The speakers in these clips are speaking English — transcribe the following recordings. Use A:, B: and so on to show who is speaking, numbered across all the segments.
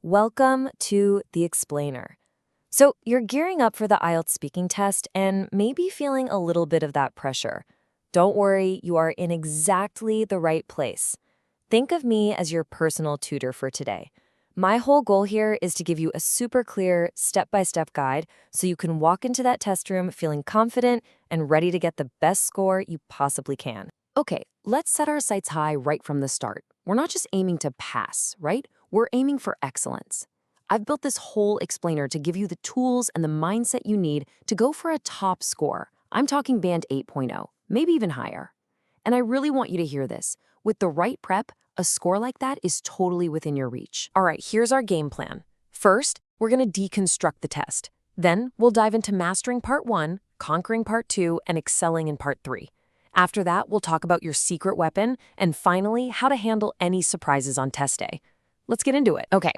A: Welcome to The Explainer. So, you're gearing up for the IELTS speaking test and maybe feeling a little bit of that pressure. Don't worry, you are in exactly the right place. Think of me as your personal tutor for today. My whole goal here is to give you a super clear, step-by-step guide so you can walk into that test room feeling confident and ready to get the best score you possibly can. Okay, let's set our sights high right from the start. We're not just aiming to pass, right? We're aiming for excellence. I've built this whole explainer to give you the tools and the mindset you need to go for a top score. I'm talking band 8.0, maybe even higher. And I really want you to hear this. With the right prep, a score like that is totally within your reach. All right, here's our game plan. First, we're going to deconstruct the test. Then, we'll dive into mastering part 1, conquering part 2, and excelling in part 3. After that, we'll talk about your secret weapon, and finally, how to handle any surprises on test day. Let's get into it. Okay,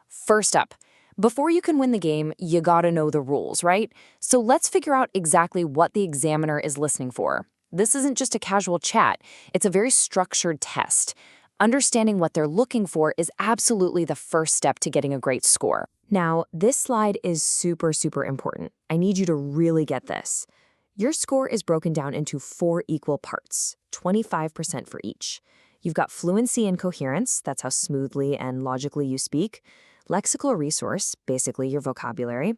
A: first up, before you can win the game, you gotta know the rules, right? So let's figure out exactly what the examiner is listening for. This isn't just a casual chat, it's a very structured test. Understanding what they're looking for is absolutely the first step to getting a great score. Now, this slide is super important. I need you to really get this. Your score is broken down into 4 equal parts, 25% for each. You've got fluency and coherence, that's how smoothly and logically you speak, lexical resource, basically your vocabulary,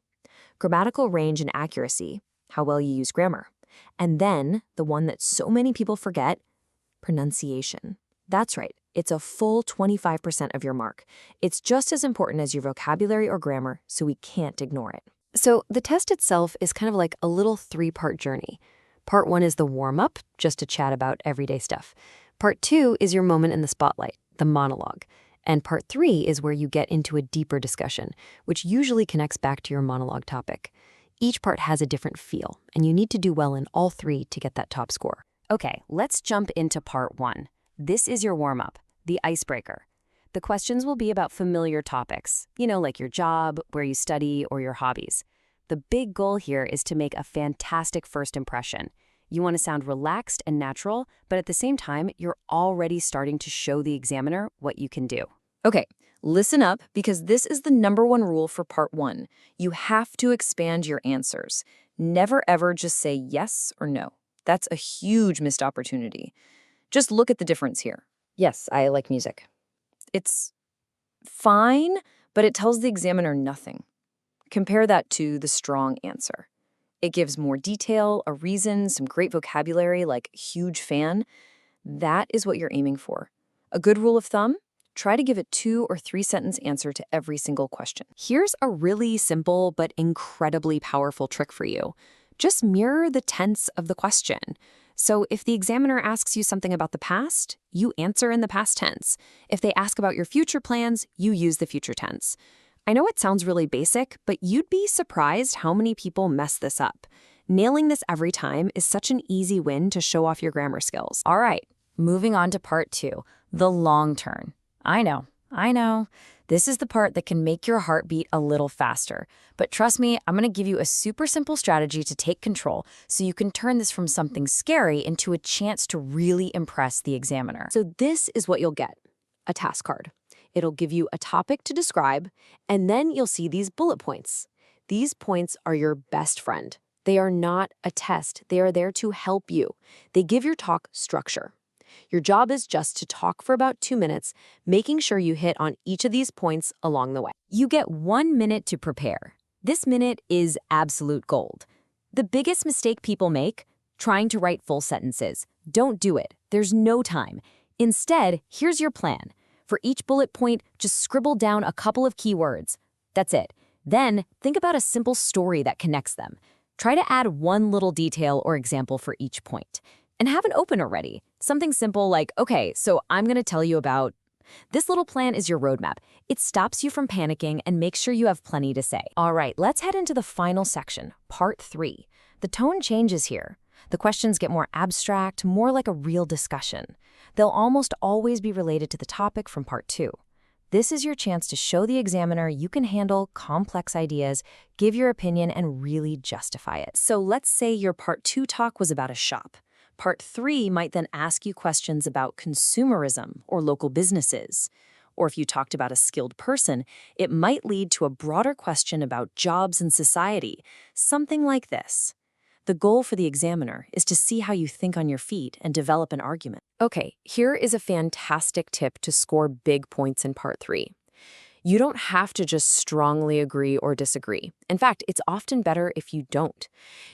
A: grammatical range and accuracy, how well you use grammar, and then, the one that so many people forget, pronunciation. That's right, it's a full 25% of your mark. It's just as important as your vocabulary or grammar, so we can't ignore it. So the test itself is kind of like a little 3-part journey. Part 1 is the warm-up, just to chat about everyday stuff. Part 2 is your moment in the spotlight, the monologue. And part 3 is where you get into a deeper discussion, which usually connects back to your monologue topic. Each part has a different feel, and you need to do well in all 3 to get that top score. Okay, let's jump into part 1. This is your warm-up, the icebreaker. The questions will be about familiar topics, like your job, where you study, or your hobbies. The big goal here is to make a fantastic first impression. You want to sound relaxed and natural, but at the same time, you're already starting to show the examiner what you can do. Okay, listen up, because this is the #1 rule for part 1. You have to expand your answers. Never ever just say yes or no. That's a huge missed opportunity. Just look at the difference here. Yes, I like music. It's fine, but it tells the examiner nothing. Compare that to the strong answer. It gives more detail, a reason, some great vocabulary like huge fan. That is what you're aiming for. A good rule of thumb? Try to give a 2 or 3 sentence answer to every single question. Here's a really simple but incredibly powerful trick for you. Just mirror the tense of the question. So if the examiner asks you something about the past, you answer in the past tense. If they ask about your future plans, you use the future tense. I know it sounds really basic, but you'd be surprised how many people mess this up. Nailing this every time is such an easy win to show off your grammar skills. All right, moving on to part 2, the long turn. I know. This is the part that can make your heart beat a little faster. But trust me, I'm going to give you a super simple strategy to take control so you can turn this from something scary into a chance to really impress the examiner. So this is what you'll get, a task card. It'll give you a topic to describe, and then you'll see these bullet points. These points are your best friend. They are not a test. They are there to help you. They give your talk structure. Your job is just to talk for about 2 minutes, making sure you hit on each of these points along the way. You get 1 minute to prepare. This minute is absolute gold. The biggest mistake people make? Trying to write full sentences. Don't do it. There's no time. Instead, here's your plan. For each bullet point, just scribble down a couple of keywords. That's it. Then, think about a simple story that connects them. Try to add one little detail or example for each point. And have an opener ready. Something simple like, okay, so I'm going to tell you about... This little plan is your roadmap. It stops you from panicking and makes sure you have plenty to say. All right, let's head into the final section, part 3. The tone changes here. The questions get more abstract, more like a real discussion. They'll almost always be related to the topic from part 2. This is your chance to show the examiner you can handle complex ideas, give your opinion, and really justify it. So let's say your part 2 talk was about a shop. Part 3 might then ask you questions about consumerism or local businesses. or if you talked about a skilled person, it might lead to a broader question about jobs and society, something like this. The goal for the examiner is to see how you think on your feet and develop an argument. Okay, here is a fantastic tip to score big points in Part 3. You don't have to just strongly agree or disagree. In fact, it's often better if you don't.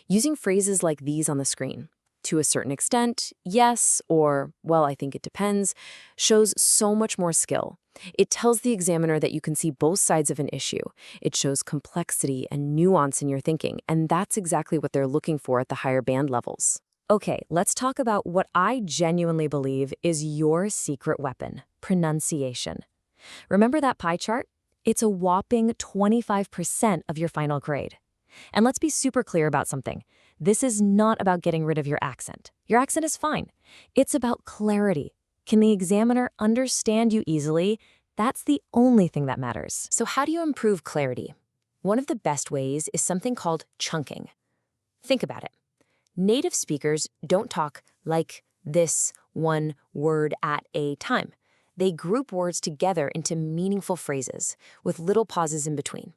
A: Using phrases like these on the screen, to a certain extent, yes, or, well, I think it depends, shows so much more skill. It tells the examiner that you can see both sides of an issue. It shows complexity and nuance in your thinking, and that's exactly what they're looking for at the higher band levels. Okay, let's talk about what I genuinely believe is your secret weapon: pronunciation. Remember that pie chart? It's a whopping 25% of your final grade. And let's be super clear about something. This is not about getting rid of your accent. Your accent is fine. It's about clarity. Can the examiner understand you easily? That's the only thing that matters. So how do you improve clarity? One of the best ways is something called chunking. Think about it. Native speakers don't talk like this, one word at a time. They group words together into meaningful phrases with little pauses in between.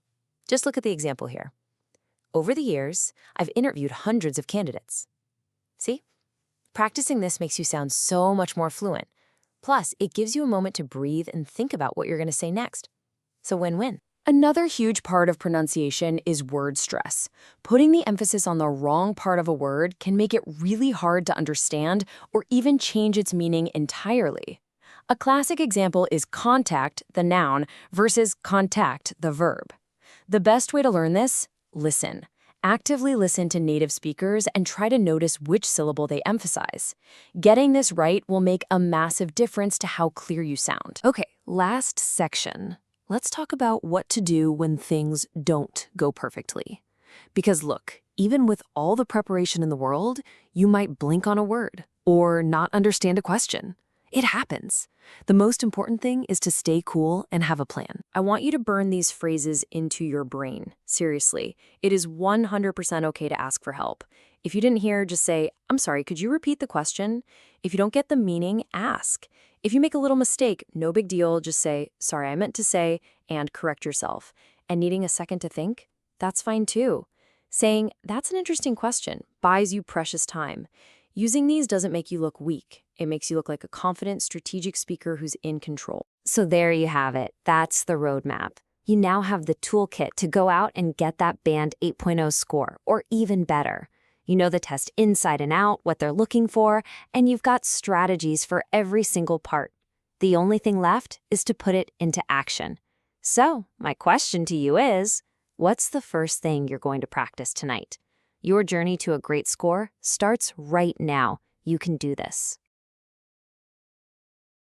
A: Just look at the example here. Over the years, I've interviewed hundreds of candidates. See? Practicing this makes you sound so much more fluent. Plus, it gives you a moment to breathe and think about what you're going to say next. So win-win. Another huge part of pronunciation is word stress. Putting the emphasis on the wrong part of a word can make it really hard to understand or even change its meaning entirely. A classic example is contact, the noun, versus contact, the verb. The best way to learn this? Listen. Actively listen to native speakers and try to notice which syllable they emphasize. Getting this right will make a massive difference to how clear you sound. Okay, last section. Let's talk about what to do when things don't go perfectly. Because look, even with all the preparation in the world, you might blink on a word or not understand a question. It happens. The most important thing is to stay cool and have a plan. I want you to burn these phrases into your brain. Seriously, it is 100% okay to ask for help. If you didn't hear, just say, "I'm sorry, could you repeat the question?" If you don't get the meaning, ask. If you make a little mistake, no big deal, just say, "Sorry, I meant to say," and correct yourself. And needing a second to think? That's fine too. Saying, "That's an interesting question," buys you precious time. Using these doesn't make you look weak. It makes you look like a confident, strategic speaker who's in control. So there you have it. That's the roadmap. You now have the toolkit to go out and get that Band 8.0 score, or even better. You know the test inside and out, what they're looking for, and you've got strategies for every single part. The only thing left is to put it into action. So, my question to you is, what's the first thing you're going to practice tonight? Your journey to a great score starts right now. You can do this.